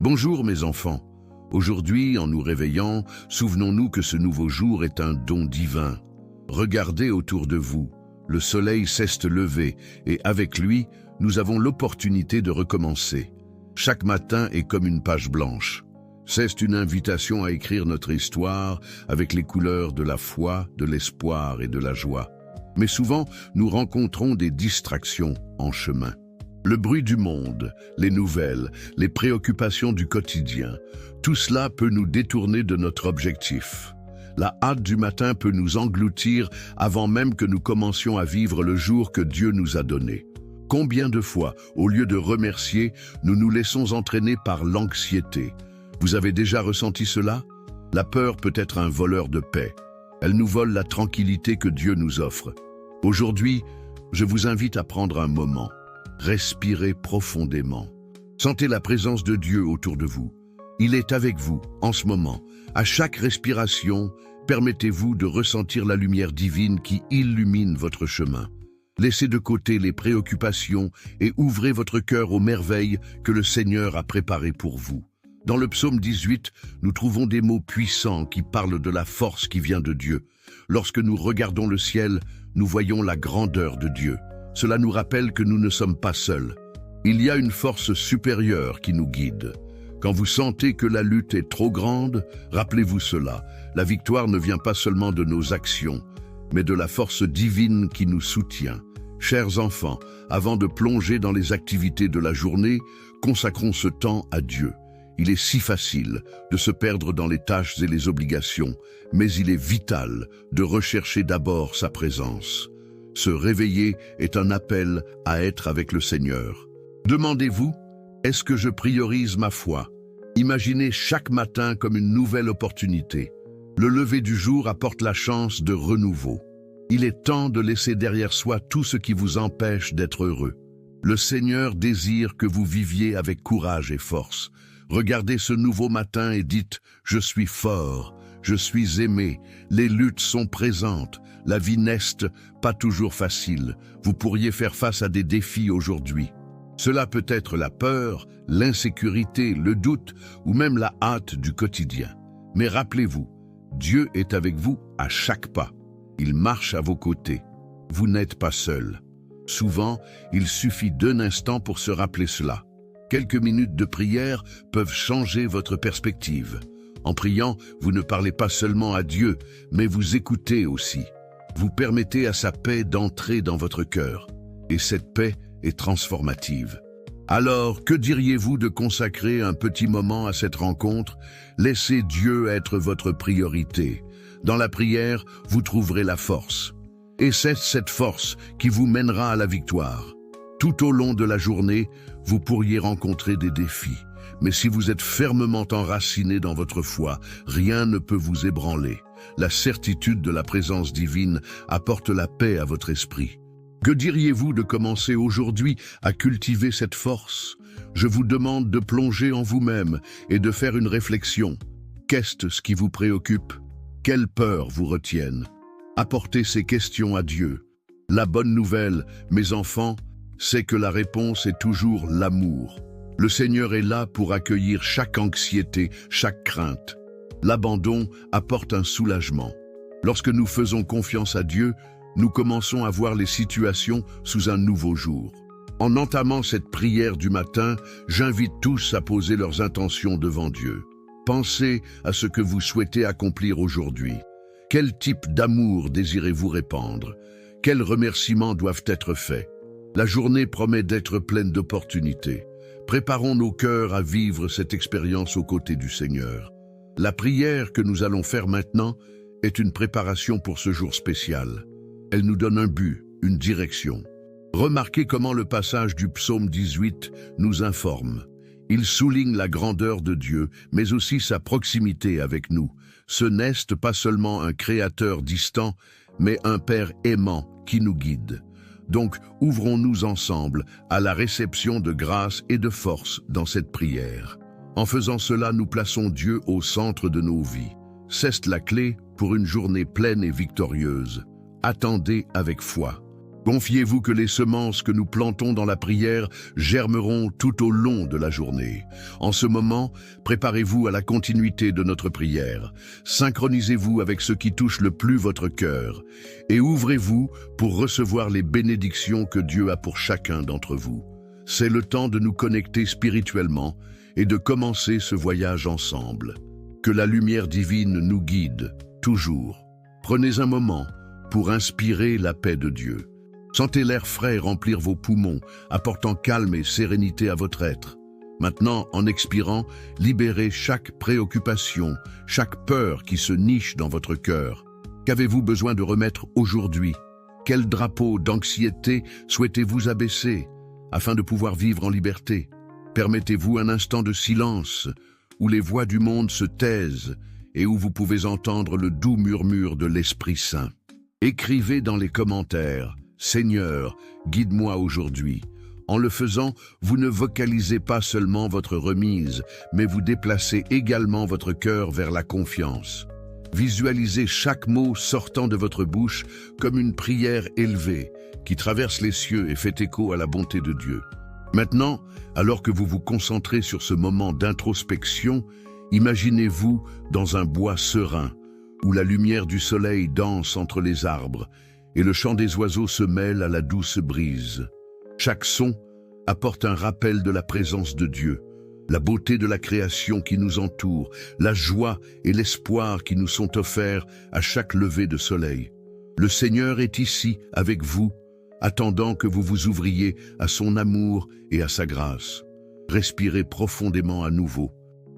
Bonjour mes enfants. Aujourd'hui, en nous réveillant, souvenons-nous que ce nouveau jour est un don divin. Regardez autour de vous. Le soleil cesse de lever et avec lui, nous avons l'opportunité de recommencer. Chaque matin est comme une page blanche. C'est une invitation à écrire notre histoire avec les couleurs de la foi, de l'espoir et de la joie. Mais souvent, nous rencontrons des distractions en chemin. Le bruit du monde, les nouvelles, les préoccupations du quotidien, tout cela peut nous détourner de notre objectif. La hâte du matin peut nous engloutir avant même que nous commencions à vivre le jour que Dieu nous a donné. Combien de fois, au lieu de remercier, nous nous laissons entraîner par l'anxiété? Vous avez déjà ressenti cela? La peur peut être un voleur de paix. Elle nous vole la tranquillité que Dieu nous offre. Aujourd'hui, je vous invite à prendre un moment. Respirez profondément. Sentez la présence de Dieu autour de vous. Il est avec vous en ce moment. À chaque respiration, permettez-vous de ressentir la lumière divine qui illumine votre chemin. Laissez de côté les préoccupations et ouvrez votre cœur aux merveilles que le Seigneur a préparées pour vous. Dans le psaume 18, nous trouvons des mots puissants qui parlent de la force qui vient de Dieu. Lorsque nous regardons le ciel, nous voyons la grandeur de Dieu. Cela nous rappelle que nous ne sommes pas seuls. Il y a une force supérieure qui nous guide. Quand vous sentez que la lutte est trop grande, rappelez-vous cela. La victoire ne vient pas seulement de nos actions, mais de la force divine qui nous soutient. Chers enfants, avant de plonger dans les activités de la journée, consacrons ce temps à Dieu. Il est si facile de se perdre dans les tâches et les obligations, mais il est vital de rechercher d'abord sa présence. Se réveiller est un appel à être avec le Seigneur. Demandez-vous, est-ce que je priorise ma foi? Imaginez chaque matin comme une nouvelle opportunité. Le lever du jour apporte la chance de renouveau. Il est temps de laisser derrière soi tout ce qui vous empêche d'être heureux. Le Seigneur désire que vous viviez avec courage et force. Regardez ce nouveau matin et dites « Je suis fort, je suis aimé, les luttes sont présentes, la vie n'est pas toujours facile, vous pourriez faire face à des défis aujourd'hui. » Cela peut être la peur, l'insécurité, le doute ou même la hâte du quotidien. Mais rappelez-vous, Dieu est avec vous à chaque pas. Il marche à vos côtés. Vous n'êtes pas seul. Souvent, il suffit d'un instant pour se rappeler cela. Quelques minutes de prière peuvent changer votre perspective. En priant, vous ne parlez pas seulement à Dieu, mais vous écoutez aussi. Vous permettez à sa paix d'entrer dans votre cœur. Et cette paix est transformative. Alors, que diriez-vous de consacrer un petit moment à cette rencontre? Laissez Dieu être votre priorité. Dans la prière, vous trouverez la force. Et c'est cette force qui vous mènera à la victoire. Tout au long de la journée, vous pourriez rencontrer des défis. Mais si vous êtes fermement enraciné dans votre foi, rien ne peut vous ébranler. La certitude de la présence divine apporte la paix à votre esprit. Que diriez-vous de commencer aujourd'hui à cultiver cette force? Je vous demande de plonger en vous-même et de faire une réflexion. Qu'est-ce qui vous préoccupe? Quelles peurs vous retiennent? Apportez ces questions à Dieu. La bonne nouvelle, mes enfants, c'est que la réponse est toujours l'amour. Le Seigneur est là pour accueillir chaque anxiété, chaque crainte. L'abandon apporte un soulagement. Lorsque nous faisons confiance à Dieu, nous commençons à voir les situations sous un nouveau jour. En entamant cette prière du matin, j'invite tous à poser leurs intentions devant Dieu. Pensez à ce que vous souhaitez accomplir aujourd'hui. Quel type d'amour désirez-vous répandre? Quels remerciements doivent être faits? La journée promet d'être pleine d'opportunités. Préparons nos cœurs à vivre cette expérience aux côtés du Seigneur. La prière que nous allons faire maintenant est une préparation pour ce jour spécial. Elle nous donne un but, une direction. Remarquez comment le passage du psaume 18 nous informe. Il souligne la grandeur de Dieu, mais aussi sa proximité avec nous. Ce n'est pas seulement un créateur distant, mais un Père aimant qui nous guide. Donc, ouvrons-nous ensemble à la réception de grâce et de force dans cette prière. En faisant cela, nous plaçons Dieu au centre de nos vies. C'est la clé pour une journée pleine et victorieuse. Attendez avec foi. Confiez-vous que les semences que nous plantons dans la prière germeront tout au long de la journée. En ce moment, préparez-vous à la continuité de notre prière. Synchronisez-vous avec ce qui touche le plus votre cœur et ouvrez-vous pour recevoir les bénédictions que Dieu a pour chacun d'entre vous. C'est le temps de nous connecter spirituellement et de commencer ce voyage ensemble. Que la lumière divine nous guide, toujours. Prenez un moment pour inspirer la paix de Dieu. Sentez l'air frais remplir vos poumons, apportant calme et sérénité à votre être. Maintenant, en expirant, libérez chaque préoccupation, chaque peur qui se niche dans votre cœur. Qu'avez-vous besoin de remettre aujourd'hui? Quel drapeau d'anxiété souhaitez-vous abaisser afin de pouvoir vivre en liberté? Permettez-vous un instant de silence où les voix du monde se taisent et où vous pouvez entendre le doux murmure de l'Esprit Saint. Écrivez dans les commentaires « Seigneur, guide-moi aujourd'hui ». En le faisant, vous ne vocalisez pas seulement votre remise, mais vous déplacez également votre cœur vers la confiance. Visualisez chaque mot sortant de votre bouche comme une prière élevée qui traverse les cieux et fait écho à la bonté de Dieu. Maintenant, alors que vous vous concentrez sur ce moment d'introspection, imaginez-vous dans un bois serein, où la lumière du soleil danse entre les arbres et le chant des oiseaux se mêle à la douce brise. Chaque son apporte un rappel de la présence de Dieu, la beauté de la création qui nous entoure, la joie et l'espoir qui nous sont offerts à chaque lever de soleil. Le Seigneur est ici avec vous, attendant que vous vous ouvriez à son amour et à sa grâce. Respirez profondément à nouveau.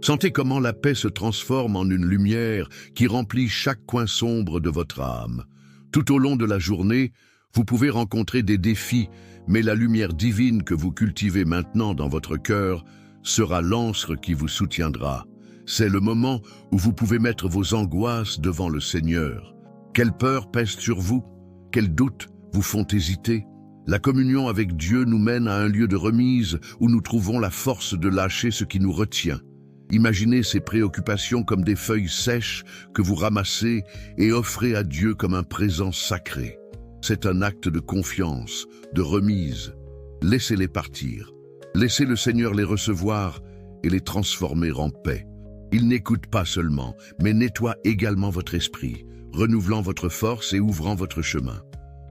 Sentez comment la paix se transforme en une lumière qui remplit chaque coin sombre de votre âme. Tout au long de la journée, vous pouvez rencontrer des défis, mais la lumière divine que vous cultivez maintenant dans votre cœur sera l'ancre qui vous soutiendra. C'est le moment où vous pouvez mettre vos angoisses devant le Seigneur. Quelle peur pèse sur vous? Quels doutes vous font hésiter? La communion avec Dieu nous mène à un lieu de remise où nous trouvons la force de lâcher ce qui nous retient. Imaginez ces préoccupations comme des feuilles sèches que vous ramassez et offrez à Dieu comme un présent sacré. C'est un acte de confiance, de remise. Laissez-les partir. Laissez le Seigneur les recevoir et les transformer en paix. Il n'écoute pas seulement, mais nettoie également votre esprit, renouvelant votre force et ouvrant votre chemin.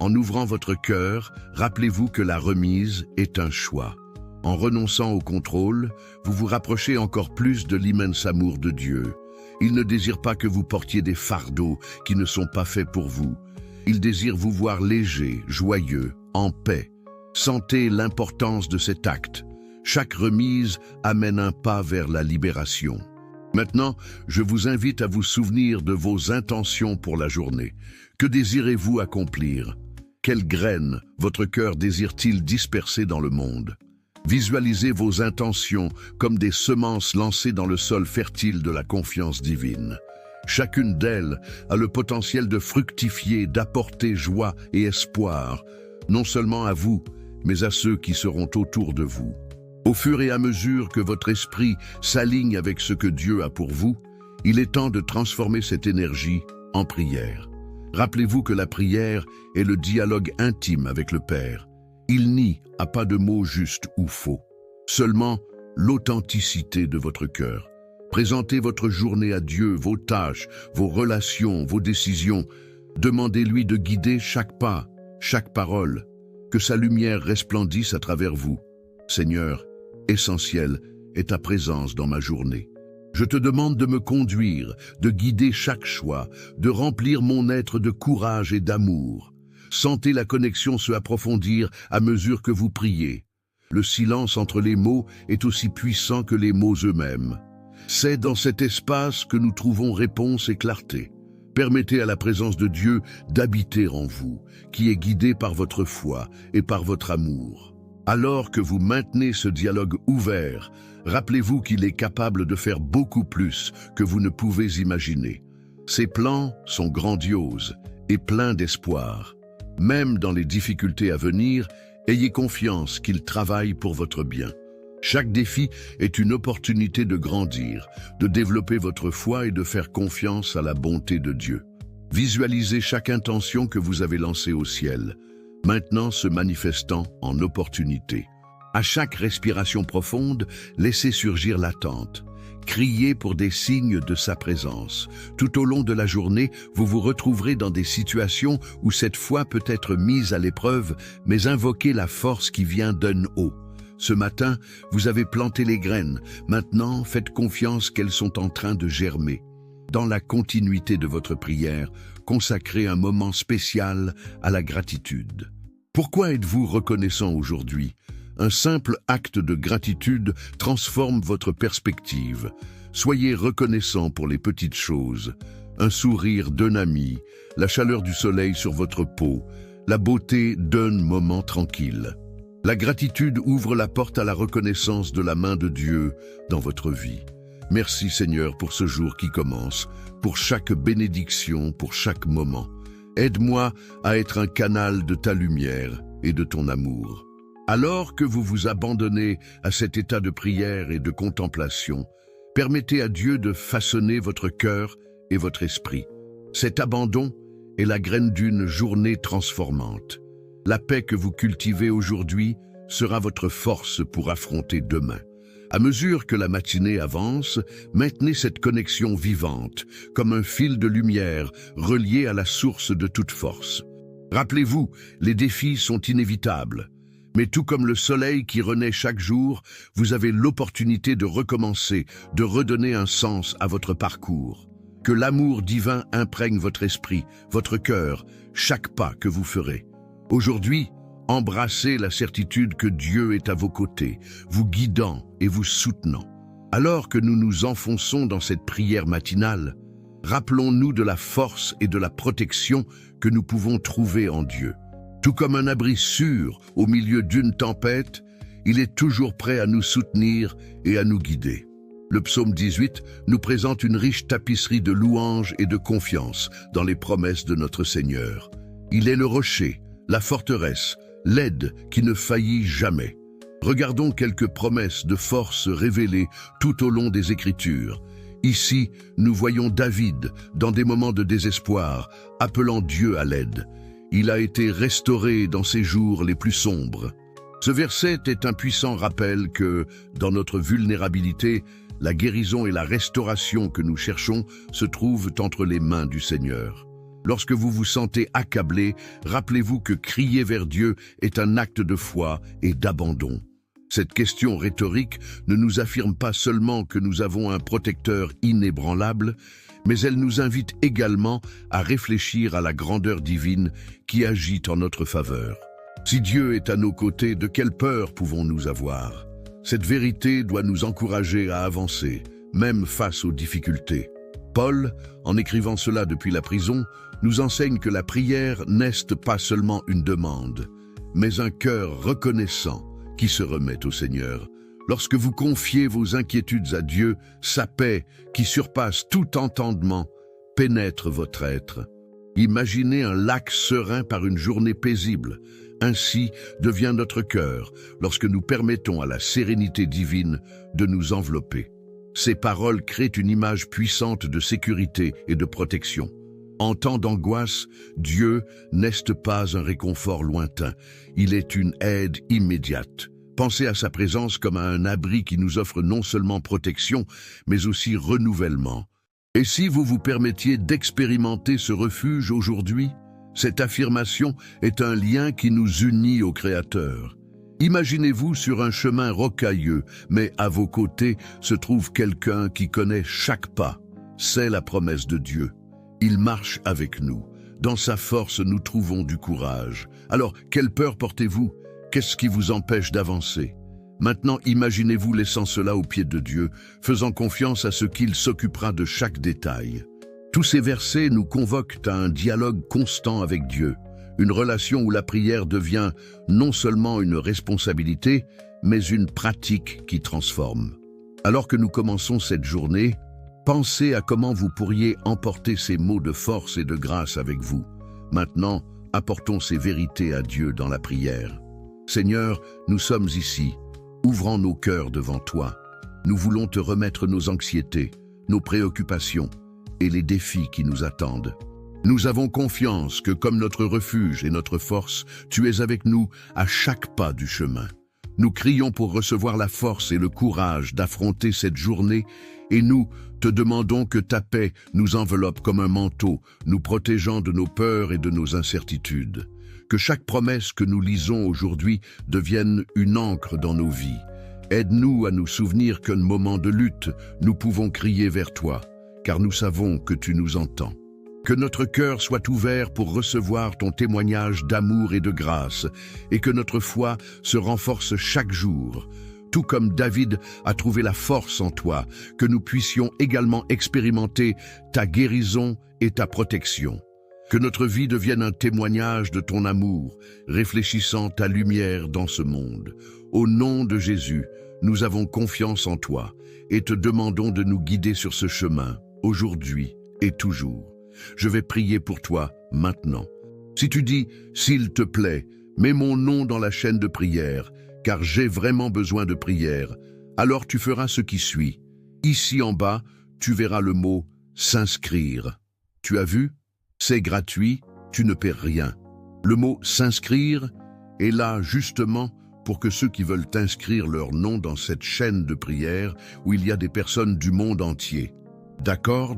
En ouvrant votre cœur, rappelez-vous que la remise est un choix. En renonçant au contrôle, vous vous rapprochez encore plus de l'immense amour de Dieu. Il ne désire pas que vous portiez des fardeaux qui ne sont pas faits pour vous. Il désire vous voir léger, joyeux, en paix. Sentez l'importance de cet acte. Chaque remise amène un pas vers la libération. Maintenant, je vous invite à vous souvenir de vos intentions pour la journée. Que désirez-vous accomplir? Quelles graines votre cœur désire-t-il disperser dans le monde? Visualisez vos intentions comme des semences lancées dans le sol fertile de la confiance divine. Chacune d'elles a le potentiel de fructifier, d'apporter joie et espoir, non seulement à vous, mais à ceux qui seront autour de vous. Au fur et à mesure que votre esprit s'aligne avec ce que Dieu a pour vous, il est temps de transformer cette énergie en prière. Rappelez-vous que la prière est le dialogue intime avec le Père. Il n'y a pas de mots justes ou faux, seulement l'authenticité de votre cœur. Présentez votre journée à Dieu, vos tâches, vos relations, vos décisions. Demandez-lui de guider chaque pas, chaque parole, que sa lumière resplendisse à travers vous. Seigneur, essentiel est ta présence dans ma journée. Je te demande de me conduire, de guider chaque choix, de remplir mon être de courage et d'amour. Sentez la connexion se approfondir à mesure que vous priez. Le silence entre les mots est aussi puissant que les mots eux-mêmes. C'est dans cet espace que nous trouvons réponse et clarté. Permettez à la présence de Dieu d'habiter en vous, qui est guidée par votre foi et par votre amour. Alors que vous maintenez ce dialogue ouvert, rappelez-vous qu'il est capable de faire beaucoup plus que vous ne pouvez imaginer. Ses plans sont grandioses et pleins d'espoir. Même dans les difficultés à venir, ayez confiance qu'il travaille pour votre bien. Chaque défi est une opportunité de grandir, de développer votre foi et de faire confiance à la bonté de Dieu. Visualisez chaque intention que vous avez lancée au ciel. maintenant se manifestant en opportunité. À chaque respiration profonde, laissez surgir l'attente. Criez pour des signes de sa présence. Tout au long de la journée, vous vous retrouverez dans des situations où cette foi peut être mise à l'épreuve, mais invoquez la force qui vient d'un haut. Ce matin, vous avez planté les graines. Maintenant, faites confiance qu'elles sont en train de germer. Dans la continuité de votre prière, consacrez un moment spécial à la gratitude. Pourquoi êtes-vous reconnaissant aujourd'hui? Un simple acte de gratitude transforme votre perspective. Soyez reconnaissant pour les petites choses. Un sourire d'un ami, la chaleur du soleil sur votre peau, la beauté d'un moment tranquille. La gratitude ouvre la porte à la reconnaissance de la main de Dieu dans votre vie. Merci Seigneur pour ce jour qui commence, pour chaque bénédiction, pour chaque moment. Aide-moi à être un canal de ta lumière et de ton amour. Alors que vous vous abandonnez à cet état de prière et de contemplation, permettez à Dieu de façonner votre cœur et votre esprit. Cet abandon est la graine d'une journée transformante. La paix que vous cultivez aujourd'hui sera votre force pour affronter demain. À mesure que la matinée avance, maintenez cette connexion vivante, comme un fil de lumière relié à la source de toute force. Rappelez-vous, les défis sont inévitables. Mais tout comme le soleil qui renaît chaque jour, vous avez l'opportunité de recommencer, de redonner un sens à votre parcours. Que l'amour divin imprègne votre esprit, votre cœur, chaque pas que vous ferez. Aujourd'hui, embrassez la certitude que Dieu est à vos côtés, vous guidant et vous soutenant. Alors que nous nous enfonçons dans cette prière matinale, rappelons-nous de la force et de la protection que nous pouvons trouver en Dieu. Tout comme un abri sûr au milieu d'une tempête, il est toujours prêt à nous soutenir et à nous guider. Le psaume 18 nous présente une riche tapisserie de louanges et de confiance dans les promesses de notre Seigneur. Il est le rocher, la forteresse, l'aide qui ne faillit jamais. Regardons quelques promesses de force révélées tout au long des Écritures. Ici, nous voyons David, dans des moments de désespoir, appelant Dieu à l'aide. Il a été restauré dans ses jours les plus sombres. Ce verset est un puissant rappel que, dans notre vulnérabilité, la guérison et la restauration que nous cherchons se trouvent entre les mains du Seigneur. Lorsque vous vous sentez accablé, rappelez-vous que crier vers Dieu est un acte de foi et d'abandon. Cette question rhétorique ne nous affirme pas seulement que nous avons un protecteur inébranlable, mais elle nous invite également à réfléchir à la grandeur divine qui agit en notre faveur. Si Dieu est à nos côtés, de quelle peur pouvons-nous avoir? Cette vérité doit nous encourager à avancer, même face aux difficultés. Paul, en écrivant cela depuis la prison, nous enseigne que la prière n'est pas seulement une demande, mais un cœur reconnaissant qui se remet au Seigneur. Lorsque vous confiez vos inquiétudes à Dieu, sa paix, qui surpasse tout entendement, pénètre votre être. Imaginez un lac serein par une journée paisible. Ainsi devient notre cœur lorsque nous permettons à la sérénité divine de nous envelopper. Ces paroles créent une image puissante de sécurité et de protection. En temps d'angoisse, Dieu n'est pas un réconfort lointain, il est une aide immédiate. Pensez à sa présence comme à un abri qui nous offre non seulement protection, mais aussi renouvellement. Et si vous vous permettiez d'expérimenter ce refuge aujourd'hui, cette affirmation est un lien qui nous unit au Créateur. Imaginez-vous sur un chemin rocailleux, mais à vos côtés se trouve quelqu'un qui connaît chaque pas. C'est la promesse de Dieu. Il marche avec nous. Dans sa force, nous trouvons du courage. Alors, quelle peur portez-vous? Qu'est-ce qui vous empêche d'avancer? Maintenant, imaginez-vous laissant cela aux pieds de Dieu, faisant confiance à ce qu'il s'occupera de chaque détail. Tous ces versets nous convoquent à un dialogue constant avec Dieu, une relation où la prière devient non seulement une responsabilité, mais une pratique qui transforme. Alors que nous commençons cette journée, pensez à comment vous pourriez emporter ces mots de force et de grâce avec vous. Maintenant, apportons ces vérités à Dieu dans la prière. Seigneur, nous sommes ici, ouvrant nos cœurs devant toi. Nous voulons te remettre nos anxiétés, nos préoccupations et les défis qui nous attendent. Nous avons confiance que comme notre refuge et notre force, tu es avec nous à chaque pas du chemin. Nous crions pour recevoir la force et le courage d'affronter cette journée et nous te demandons que ta paix nous enveloppe comme un manteau, nous protégeant de nos peurs et de nos incertitudes. Que chaque promesse que nous lisons aujourd'hui devienne une encre dans nos vies. Aide-nous à nous souvenir qu'un moment de lutte, nous pouvons crier vers toi, car nous savons que tu nous entends. Que notre cœur soit ouvert pour recevoir ton témoignage d'amour et de grâce, et que notre foi se renforce chaque jour. Tout comme David a trouvé la force en toi, que nous puissions également expérimenter ta guérison et ta protection. Que notre vie devienne un témoignage de ton amour, réfléchissant ta lumière dans ce monde. Au nom de Jésus, nous avons confiance en toi et te demandons de nous guider sur ce chemin, aujourd'hui et toujours. Je vais prier pour toi maintenant. Si tu dis « S'il te plaît, mets mon nom dans la chaîne de prière, car j'ai vraiment besoin de prière », alors tu feras ce qui suit. Ici en bas, tu verras le mot « S'inscrire ». Tu as vu? C'est gratuit, tu ne perds rien. Le mot « S'inscrire » est là justement pour que ceux qui veulent inscrire leur nom dans cette chaîne de prière où il y a des personnes du monde entier. D'accord?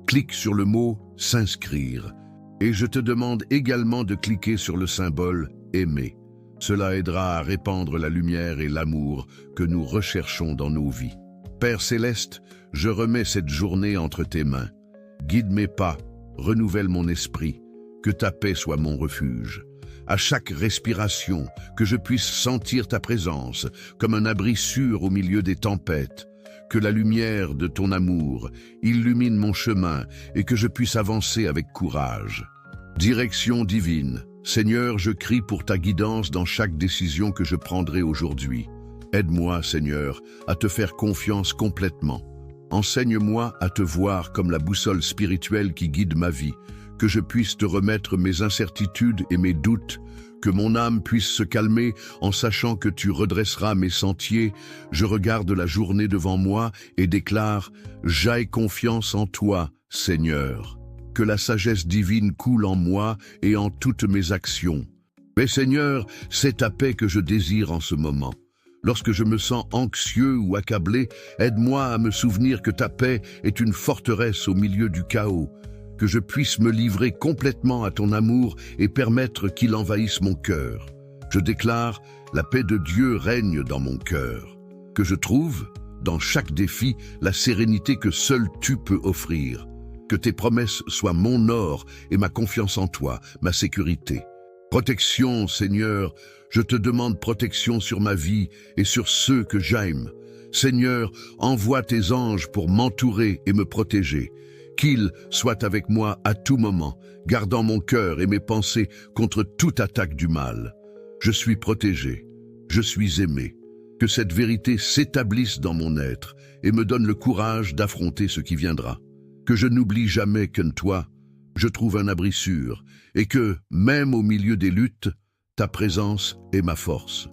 Clique sur le mot « S'inscrire » et je te demande également de cliquer sur le symbole « Aimer ». Cela aidera à répandre la lumière et l'amour que nous recherchons dans nos vies. Père Céleste, je remets cette journée entre tes mains. Guide mes pas, renouvelle mon esprit, que ta paix soit mon refuge. À chaque respiration, que je puisse sentir ta présence, comme un abri sûr au milieu des tempêtes. Que la lumière de ton amour illumine mon chemin et que je puisse avancer avec courage. Direction divine. Seigneur, je crie pour ta guidance dans chaque décision que je prendrai aujourd'hui. Aide-moi, Seigneur, à te faire confiance complètement. Enseigne-moi à te voir comme la boussole spirituelle qui guide ma vie, que je puisse te remettre mes incertitudes et mes doutes, que mon âme puisse se calmer en sachant que tu redresseras mes sentiers. Je regarde la journée devant moi et déclare « J'aie confiance en toi, Seigneur ». Que la sagesse divine coule en moi et en toutes mes actions. Mais Seigneur, c'est ta paix que je désire en ce moment. Lorsque je me sens anxieux ou accablé, aide-moi à me souvenir que ta paix est une forteresse au milieu du chaos, que je puisse me livrer complètement à ton amour et permettre qu'il envahisse mon cœur. Je déclare, la paix de Dieu règne dans mon cœur. Que je trouve, dans chaque défi, la sérénité que seul tu peux offrir. Que tes promesses soient mon or et ma confiance en toi, ma sécurité. Protection, Seigneur, je te demande protection sur ma vie et sur ceux que j'aime. Seigneur, envoie tes anges pour m'entourer et me protéger. Qu'ils soient avec moi à tout moment, gardant mon cœur et mes pensées contre toute attaque du mal. Je suis protégé, je suis aimé. Que cette vérité s'établisse dans mon être et me donne le courage d'affronter ce qui viendra. Que je n'oublie jamais qu'en toi, je trouve un abri sûr et que, même au milieu des luttes, ta présence est ma force.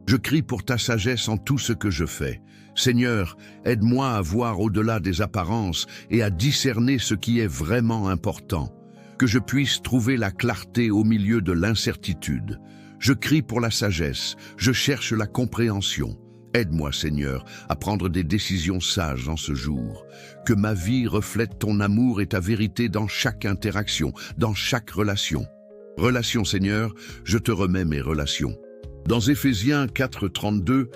Je crie pour ta sagesse en tout ce que je fais. Seigneur, aide-moi à voir au-delà des apparences et à discerner ce qui est vraiment important. Que je puisse trouver la clarté au milieu de l'incertitude. Je crie pour la sagesse, je cherche la compréhension. Aide-moi, Seigneur, à prendre des décisions sages en ce jour. Que ma vie reflète ton amour et ta vérité dans chaque interaction, dans chaque relation. Relations, Seigneur, je te remets mes relations. Dans Éphésiens 4:32,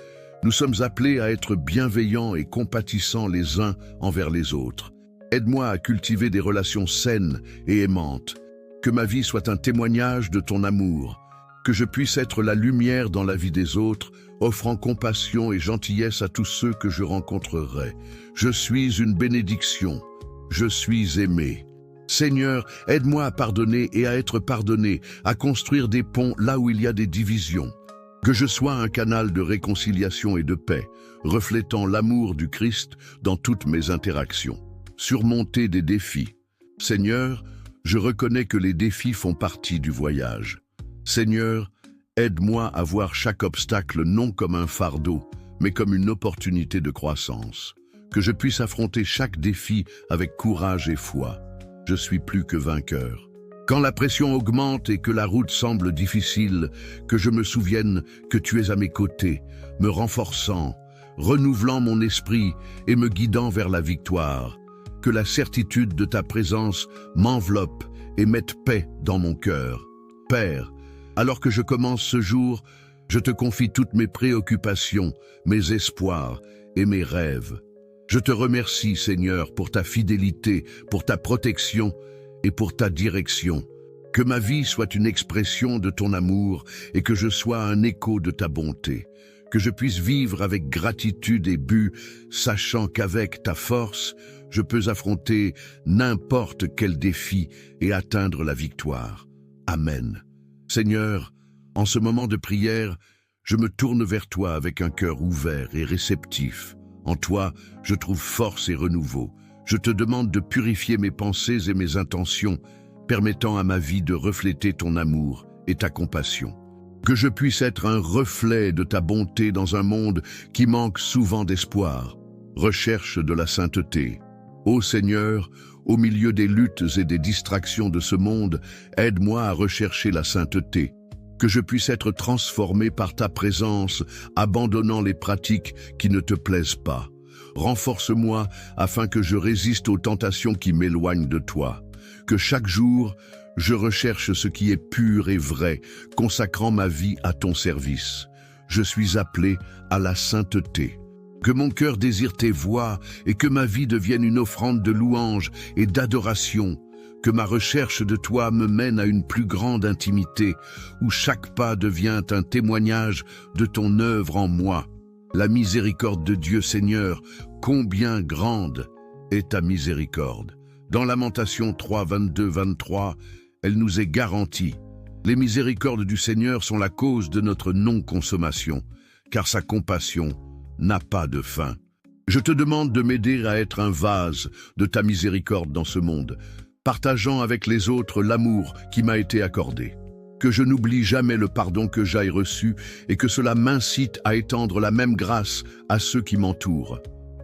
nous sommes appelés à être bienveillants et compatissants les uns envers les autres. Aide-moi à cultiver des relations saines et aimantes. Que ma vie soit un témoignage de ton amour. Que je puisse être la lumière dans la vie des autres, offrant compassion et gentillesse à tous ceux que je rencontrerai. Je suis une bénédiction. Je suis aimé. Seigneur, aide-moi à pardonner et à être pardonné, à construire des ponts là où il y a des divisions. Que je sois un canal de réconciliation et de paix, reflétant l'amour du Christ dans toutes mes interactions. Surmonter des défis. Seigneur, je reconnais que les défis font partie du voyage. Seigneur, aide-moi à voir chaque obstacle non comme un fardeau, mais comme une opportunité de croissance. Que je puisse affronter chaque défi avec courage et foi. Je suis plus que vainqueur. Quand la pression augmente et que la route semble difficile, que je me souvienne que tu es à mes côtés, me renforçant, renouvelant mon esprit et me guidant vers la victoire. Que la certitude de ta présence m'enveloppe et mette paix dans mon cœur. Père, alors que je commence ce jour, je te confie toutes mes préoccupations, mes espoirs et mes rêves. Je te remercie, Seigneur, pour ta fidélité, pour ta protection et pour ta direction. Que ma vie soit une expression de ton amour et que je sois un écho de ta bonté. Que je puisse vivre avec gratitude et but, sachant qu'avec ta force, je peux affronter n'importe quel défi et atteindre la victoire. Amen. Seigneur, en ce moment de prière, je me tourne vers toi avec un cœur ouvert et réceptif. En toi, je trouve force et renouveau. Je te demande de purifier mes pensées et mes intentions, permettant à ma vie de refléter ton amour et ta compassion. Que je puisse être un reflet de ta bonté dans un monde qui manque souvent d'espoir. Recherche de la sainteté. Ô Seigneur, au milieu des luttes et des distractions de ce monde, aide-moi à rechercher la sainteté. Que je puisse être transformé par ta présence, abandonnant les pratiques qui ne te plaisent pas. Renforce-moi afin que je résiste aux tentations qui m'éloignent de toi. Que chaque jour, je recherche ce qui est pur et vrai, consacrant ma vie à ton service. Je suis appelé à la sainteté. Que mon cœur désire tes voies et que ma vie devienne une offrande de louange et d'adoration. Que ma recherche de toi me mène à une plus grande intimité, où chaque pas devient un témoignage de ton œuvre en moi. La miséricorde de Dieu, Seigneur, combien grande est ta miséricorde. Dans Lamentation 3, 22-23, elle nous est garantie. Les miséricordes du Seigneur sont la cause de notre non-consommation, car sa compassion n'a pas de fin. Je te demande de m'aider à être un vase de ta miséricorde dans ce monde, partageant avec les autres l'amour qui m'a été accordé. Que je n'oublie jamais le pardon que j'ai reçu et que cela m'incite à étendre la même grâce à ceux qui m'entourent.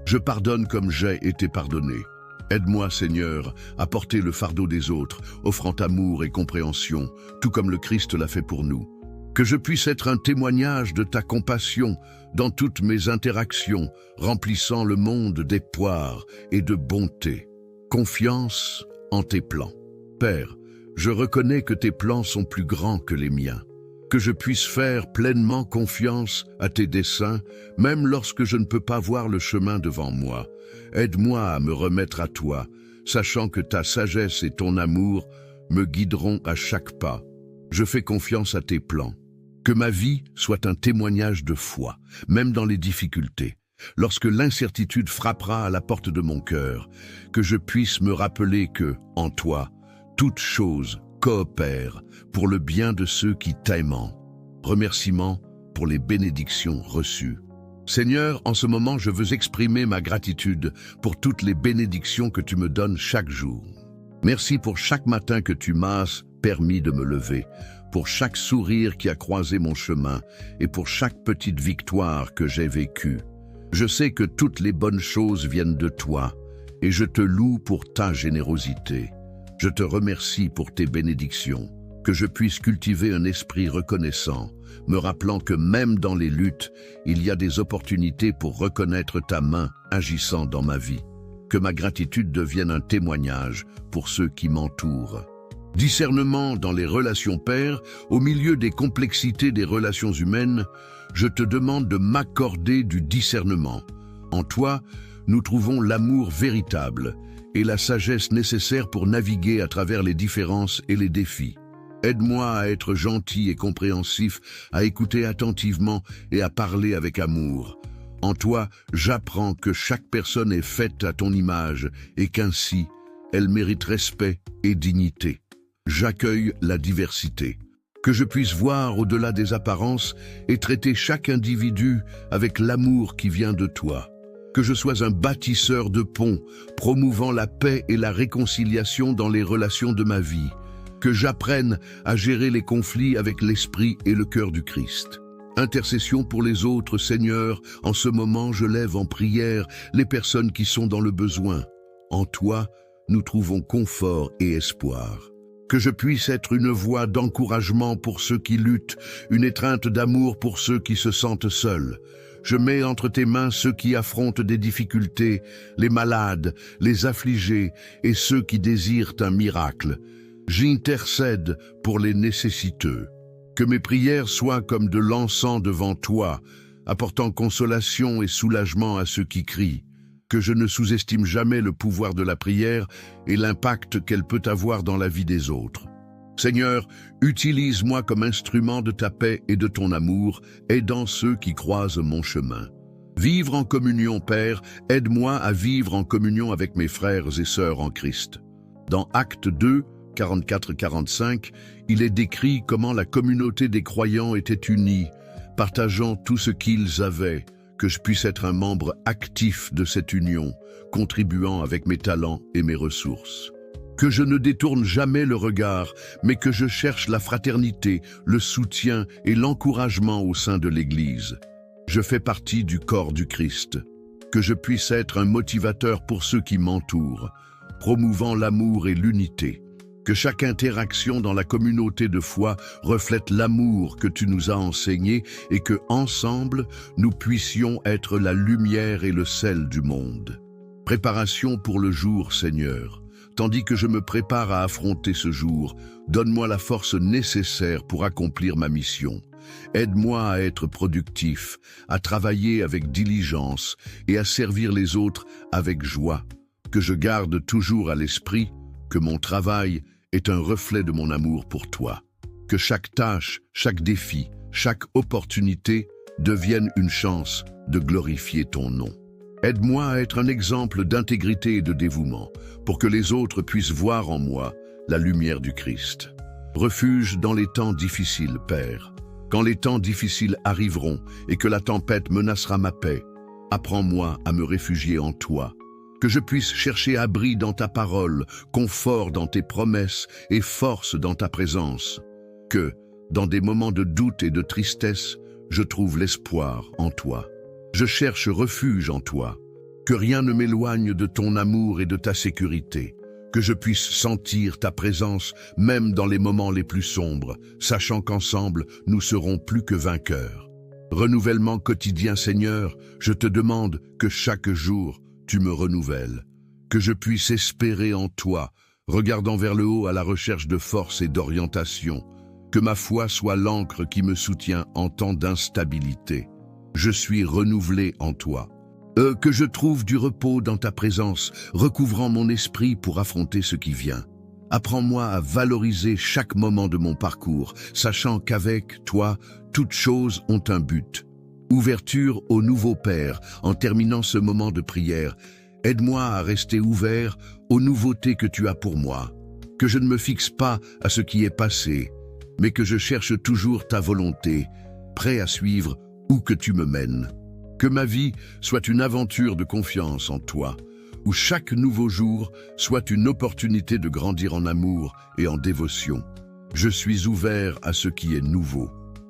Je pardonne comme j'ai été pardonné. Aide-moi, Seigneur, à porter le fardeau des autres, offrant amour et compréhension, tout comme le Christ l'a fait pour nous. Que je puisse être un témoignage de ta compassion dans toutes mes interactions, remplissant le monde d'espoir et de bonté. Confiance en tes plans. Père, je reconnais que tes plans sont plus grands que les miens. Que je puisse faire pleinement confiance à tes desseins, même lorsque je ne peux pas voir le chemin devant moi. Aide-moi à me remettre à toi, sachant que ta sagesse et ton amour me guideront à chaque pas. Je fais confiance à tes plans. Que ma vie soit un témoignage de foi, même dans les difficultés. Lorsque l'incertitude frappera à la porte de mon cœur, que je puisse me rappeler que, en toi, toutes choses coopèrent pour le bien de ceux qui t'aiment. Remerciements pour les bénédictions reçues. Seigneur, en ce moment, je veux exprimer ma gratitude pour toutes les bénédictions que tu me donnes chaque jour. Merci pour chaque matin que tu m'as permis de me lever, pour chaque sourire qui a croisé mon chemin et pour chaque petite victoire que j'ai vécue. Je sais que toutes les bonnes choses viennent de toi et je te loue pour ta générosité. Je te remercie pour tes bénédictions, que je puisse cultiver un esprit reconnaissant, me rappelant que même dans les luttes, il y a des opportunités pour reconnaître ta main agissant dans ma vie. Que ma gratitude devienne un témoignage pour ceux qui m'entourent. Discernement dans les relations pairs, au milieu des complexités des relations humaines, je te demande de m'accorder du discernement. En toi, nous trouvons l'amour véritable et la sagesse nécessaire pour naviguer à travers les différences et les défis. Aide-moi à être gentil et compréhensif, à écouter attentivement et à parler avec amour. En toi, j'apprends que chaque personne est faite à ton image et qu'ainsi, elle mérite respect et dignité. J'accueille la diversité. Que je puisse voir au-delà des apparences et traiter chaque individu avec l'amour qui vient de toi. Que je sois un bâtisseur de ponts, promouvant la paix et la réconciliation dans les relations de ma vie. Que j'apprenne à gérer les conflits avec l'esprit et le cœur du Christ. Intercession pour les autres, Seigneur, en ce moment je lève en prière les personnes qui sont dans le besoin. En toi, nous trouvons confort et espoir. que je puisse être une voix d'encouragement pour ceux qui luttent, une étreinte d'amour pour ceux qui se sentent seuls. Je mets entre tes mains ceux qui affrontent des difficultés, les malades, les affligés et ceux qui désirent un miracle. J'intercède pour les nécessiteux. Que mes prières soient comme de l'encens devant toi, apportant consolation et soulagement à ceux qui crient. Que je ne sous-estime jamais le pouvoir de la prière et l'impact qu'elle peut avoir dans la vie des autres. Seigneur, utilise-moi comme instrument de ta paix et de ton amour, aidant ceux qui croisent mon chemin. Vivre en communion, Père, aide-moi à vivre en communion avec mes frères et sœurs en Christ. Dans Actes 2, 44-45, il est décrit comment la communauté des croyants était unie, partageant tout ce qu'ils avaient, que je puisse être un membre actif de cette union, contribuant avec mes talents et mes ressources. Que je ne détourne jamais le regard, mais que je cherche la fraternité, le soutien et l'encouragement au sein de l'Église. Je fais partie du corps du Christ. Que je puisse être un motivateur pour ceux qui m'entourent, promouvant l'amour et l'unité. Que chaque interaction dans la communauté de foi reflète l'amour que tu nous as enseigné et que, ensemble, nous puissions être la lumière et le sel du monde. Préparation pour le jour, Seigneur. Tandis que je me prépare à affronter ce jour, donne-moi la force nécessaire pour accomplir ma mission. Aide-moi à être productif, à travailler avec diligence et à servir les autres avec joie. Que je garde toujours à l'esprit que mon travail est un reflet de mon amour pour toi. Que chaque tâche, chaque défi, chaque opportunité devienne une chance de glorifier ton nom. Aide-moi à être un exemple d'intégrité et de dévouement, pour que les autres puissent voir en moi la lumière du Christ. Refuge dans les temps difficiles, Père. Quand les temps difficiles arriveront et que la tempête menacera ma paix, apprends-moi à me réfugier en toi. Que je puisse chercher abri dans ta parole, confort dans tes promesses et force dans ta présence. Que, dans des moments de doute et de tristesse, je trouve l'espoir en toi. Je cherche refuge en toi. Que rien ne m'éloigne de ton amour et de ta sécurité. Que je puisse sentir ta présence même dans les moments les plus sombres, sachant qu'ensemble, nous serons plus que vainqueurs. Renouvellement quotidien, Seigneur, je te demande que chaque jour, tu me renouvelles. Que je puisse espérer en toi, regardant vers le haut à la recherche de force et d'orientation. Que ma foi soit l'encre qui me soutient en temps d'instabilité. Je suis renouvelé en toi. Que je trouve du repos dans ta présence, recouvrant mon esprit pour affronter ce qui vient. Apprends-moi à valoriser chaque moment de mon parcours, sachant qu'avec toi, toutes choses ont un but. Ouverture au nouveau Père, en terminant ce moment de prière. Aide-moi à rester ouvert aux nouveautés que tu as pour moi. Que je ne me fixe pas à ce qui est passé, mais que je cherche toujours ta volonté, prêt à suivre où que tu me mènes. Que ma vie soit une aventure de confiance en toi, où chaque nouveau jour soit une opportunité de grandir en amour et en dévotion. Je suis ouvert à ce qui est nouveau.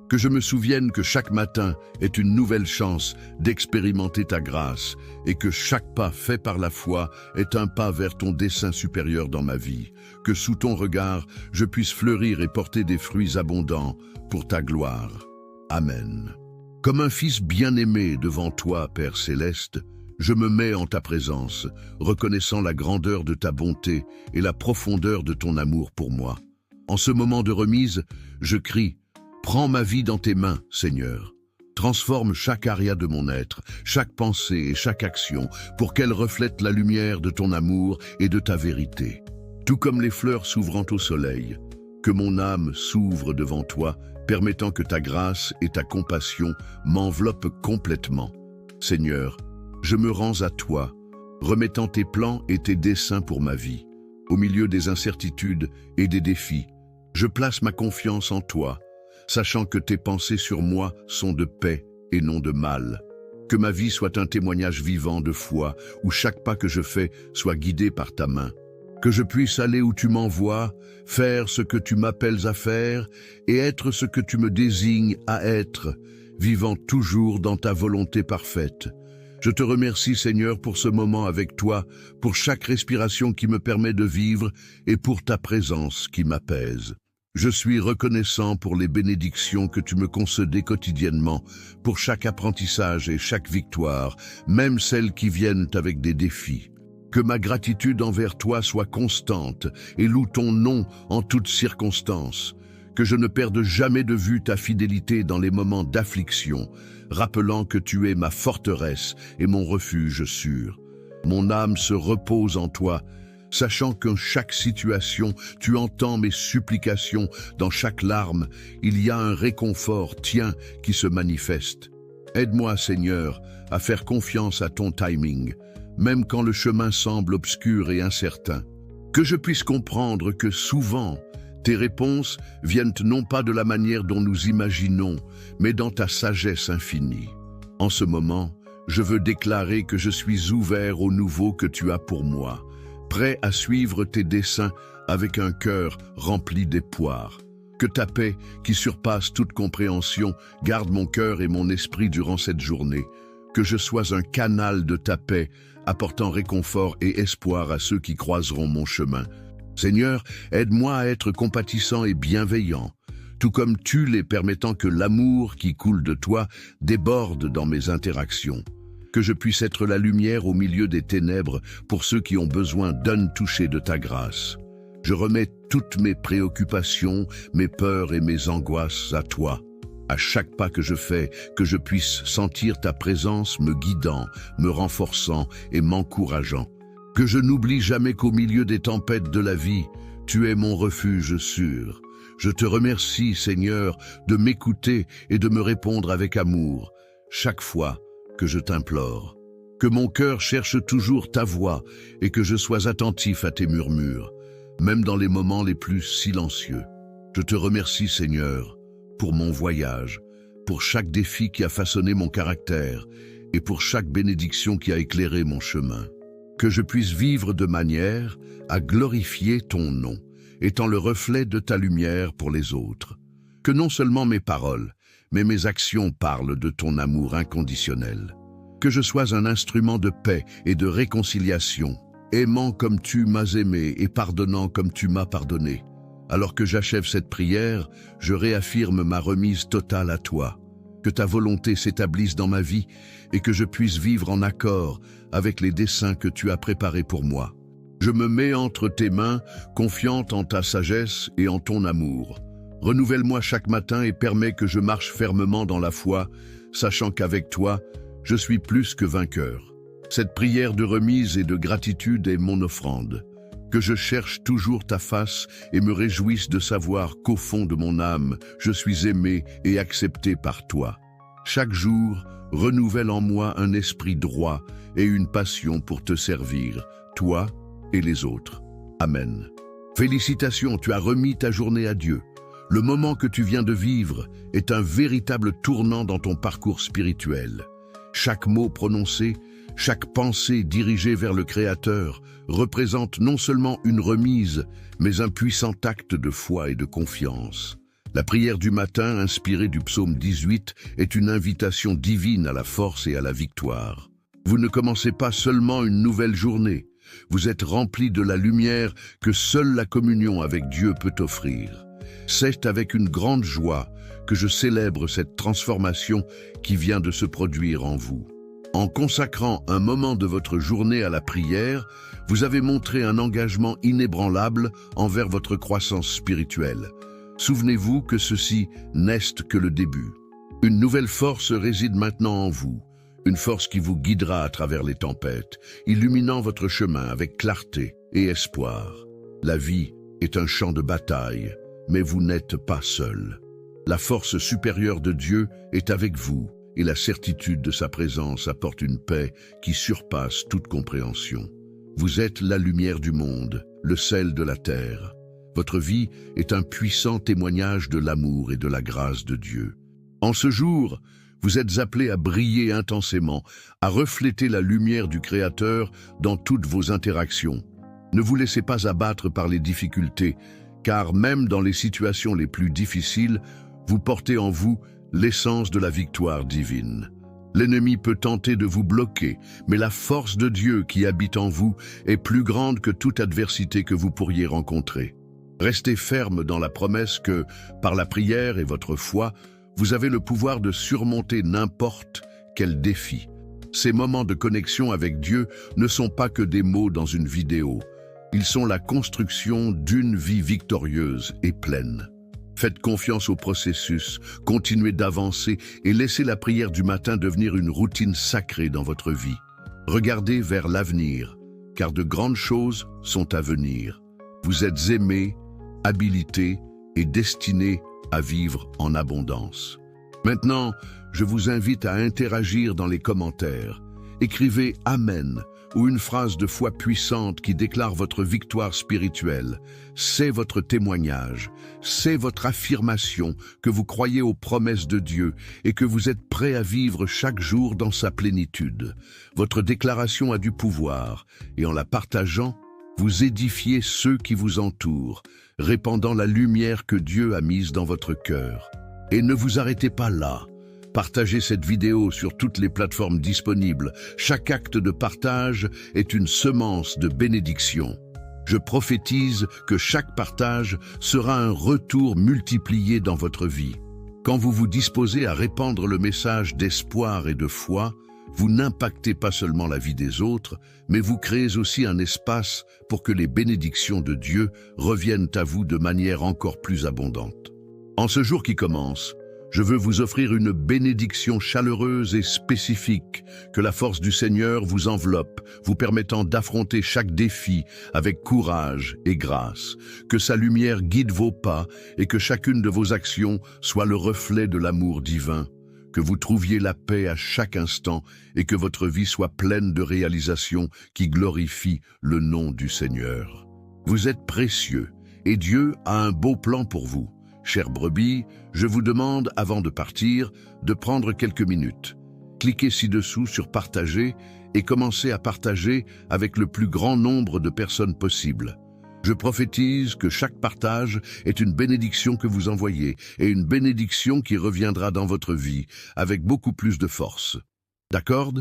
Que je me souvienne que chaque matin est une nouvelle chance d'expérimenter ta grâce et que chaque pas fait par la foi est un pas vers ton dessein supérieur dans ma vie. Que sous ton regard, je puisse fleurir et porter des fruits abondants pour ta gloire. Amen. Comme un fils bien-aimé devant toi, Père céleste, je me mets en ta présence, reconnaissant la grandeur de ta bonté et la profondeur de ton amour pour moi. En ce moment de remise, je crie: prends ma vie dans tes mains, Seigneur. Transforme chaque aria de mon être, chaque pensée et chaque action, pour qu'elle reflète la lumière de ton amour et de ta vérité. Tout comme les fleurs s'ouvrant au soleil, que mon âme s'ouvre devant toi, permettant que ta grâce et ta compassion m'enveloppent complètement. Seigneur, je me rends à toi, remettant tes plans et tes desseins pour ma vie. Au milieu des incertitudes et des défis, je place ma confiance en toi, sachant que tes pensées sur moi sont de paix et non de mal. Que ma vie soit un témoignage vivant de foi, où chaque pas que je fais soit guidé par ta main. Que je puisse aller où tu m'envoies, faire ce que tu m'appelles à faire et être ce que tu me désignes à être, vivant toujours dans ta volonté parfaite. Je te remercie, Seigneur, pour ce moment avec toi, pour chaque respiration qui me permet de vivre et pour ta présence qui m'apaise. Je suis reconnaissant pour les bénédictions que tu me concèdes quotidiennement, pour chaque apprentissage et chaque victoire, même celles qui viennent avec des défis. Que ma gratitude envers toi soit constante et loue ton nom en toutes circonstances. Que je ne perde jamais de vue ta fidélité dans les moments d'affliction, rappelant que tu es ma forteresse et mon refuge sûr. Mon âme se repose en toi, sachant qu'en chaque situation, tu entends mes supplications, dans chaque larme, il y a un réconfort tien qui se manifeste. Aide-moi, Seigneur, à faire confiance à ton timing, même quand le chemin semble obscur et incertain. Que je puisse comprendre que souvent, tes réponses viennent non pas de la manière dont nous imaginons, mais dans ta sagesse infinie. En ce moment, je veux déclarer que je suis ouvert au nouveau que tu as pour moi, prêt à suivre tes desseins avec un cœur rempli d'espoir. Que ta paix, qui surpasse toute compréhension, garde mon cœur et mon esprit durant cette journée. Que je sois un canal de ta paix, apportant réconfort et espoir à ceux qui croiseront mon chemin. Seigneur, aide-moi à être compatissant et bienveillant, tout comme tu l'es, permettant que l'amour qui coule de toi déborde dans mes interactions. Que je puisse être la lumière au milieu des ténèbres pour ceux qui ont besoin d'un toucher de ta grâce. Je remets toutes mes préoccupations, mes peurs et mes angoisses à toi. À chaque pas que je fais, que je puisse sentir ta présence me guidant, me renforçant et m'encourageant. Que je n'oublie jamais qu'au milieu des tempêtes de la vie, tu es mon refuge sûr. Je te remercie, Seigneur, de m'écouter et de me répondre avec amour, chaque fois que je t'implore. Que mon cœur cherche toujours ta voix et que je sois attentif à tes murmures, même dans les moments les plus silencieux. Je te remercie, Seigneur, pour mon voyage, pour chaque défi qui a façonné mon caractère et pour chaque bénédiction qui a éclairé mon chemin. Que je puisse vivre de manière à glorifier ton nom, étant le reflet de ta lumière pour les autres. Que non seulement mes paroles, mais mes actions parlent de ton amour inconditionnel. Que je sois un instrument de paix et de réconciliation, aimant comme tu m'as aimé et pardonnant comme tu m'as pardonné. Alors que j'achève cette prière, je réaffirme ma remise totale à toi. Que ta volonté s'établisse dans ma vie et que je puisse vivre en accord avec les desseins que tu as préparés pour moi. Je me mets entre tes mains, confiante en ta sagesse et en ton amour. Renouvelle-moi chaque matin et permets que je marche fermement dans la foi, sachant qu'avec toi, je suis plus que vainqueur. Cette prière de remise et de gratitude est mon offrande. Que je cherche toujours ta face et me réjouisse de savoir qu'au fond de mon âme, je suis aimé et accepté par toi. Chaque jour, renouvelle en moi un esprit droit et une passion pour te servir, toi et les autres. Amen. Félicitations, tu as remis ta journée à Dieu. Le moment que tu viens de vivre est un véritable tournant dans ton parcours spirituel. Chaque mot prononcé, chaque pensée dirigée vers le Créateur représente non seulement une remise, mais un puissant acte de foi et de confiance. La prière du matin, inspirée du psaume 18, est une invitation divine à la force et à la victoire. Vous ne commencez pas seulement une nouvelle journée, vous êtes rempli de la lumière que seule la communion avec Dieu peut offrir. C'est avec une grande joie que je célèbre cette transformation qui vient de se produire en vous. En consacrant un moment de votre journée à la prière, vous avez montré un engagement inébranlable envers votre croissance spirituelle. Souvenez-vous que ceci n'est que le début. Une nouvelle force réside maintenant en vous, une force qui vous guidera à travers les tempêtes, illuminant votre chemin avec clarté et espoir. La vie est un champ de bataille, mais vous n'êtes pas seul. La force supérieure de Dieu est avec vous, et la certitude de sa présence apporte une paix qui surpasse toute compréhension. Vous êtes la lumière du monde, le sel de la terre. Votre vie est un puissant témoignage de l'amour et de la grâce de Dieu. En ce jour, vous êtes appelés à briller intensément, à refléter la lumière du Créateur dans toutes vos interactions. Ne vous laissez pas abattre par les difficultés, car même dans les situations les plus difficiles, vous portez en vous l'essence de la victoire divine. L'ennemi peut tenter de vous bloquer, mais la force de Dieu qui habite en vous est plus grande que toute adversité que vous pourriez rencontrer. Restez ferme dans la promesse que, par la prière et votre foi, vous avez le pouvoir de surmonter n'importe quel défi. Ces moments de connexion avec Dieu ne sont pas que des mots dans une vidéo. Ils sont la construction d'une vie victorieuse et pleine. Faites confiance au processus, continuez d'avancer et laissez la prière du matin devenir une routine sacrée dans votre vie. Regardez vers l'avenir, car de grandes choses sont à venir. Vous êtes aimés, habilités et destinés à vivre en abondance. Maintenant, je vous invite à interagir dans les commentaires. Écrivez « Amen » ou une phrase de foi puissante qui déclare votre victoire spirituelle. C'est votre témoignage, c'est votre affirmation que vous croyez aux promesses de Dieu et que vous êtes prêt à vivre chaque jour dans sa plénitude. Votre déclaration a du pouvoir et en la partageant, vous édifiez ceux qui vous entourent, répandant la lumière que Dieu a mise dans votre cœur. Et ne vous arrêtez pas là. Partagez cette vidéo sur toutes les plateformes disponibles. Chaque acte de partage est une semence de bénédiction. Je prophétise que chaque partage sera un retour multiplié dans votre vie. Quand vous vous disposez à répandre le message d'espoir et de foi, vous n'impactez pas seulement la vie des autres, mais vous créez aussi un espace pour que les bénédictions de Dieu reviennent à vous de manière encore plus abondante. En ce jour qui commence, je veux vous offrir une bénédiction chaleureuse et spécifique, que la force du Seigneur vous enveloppe, vous permettant d'affronter chaque défi avec courage et grâce, que sa lumière guide vos pas et que chacune de vos actions soit le reflet de l'amour divin, que vous trouviez la paix à chaque instant et que votre vie soit pleine de réalisations qui glorifient le nom du Seigneur. Vous êtes précieux et Dieu a un beau plan pour vous. Chères brebis, je vous demande, avant de partir, de prendre quelques minutes. Cliquez ci-dessous sur « Partager » et commencez à partager avec le plus grand nombre de personnes possible. Je prophétise que chaque partage est une bénédiction que vous envoyez et une bénédiction qui reviendra dans votre vie avec beaucoup plus de force. D'accord ?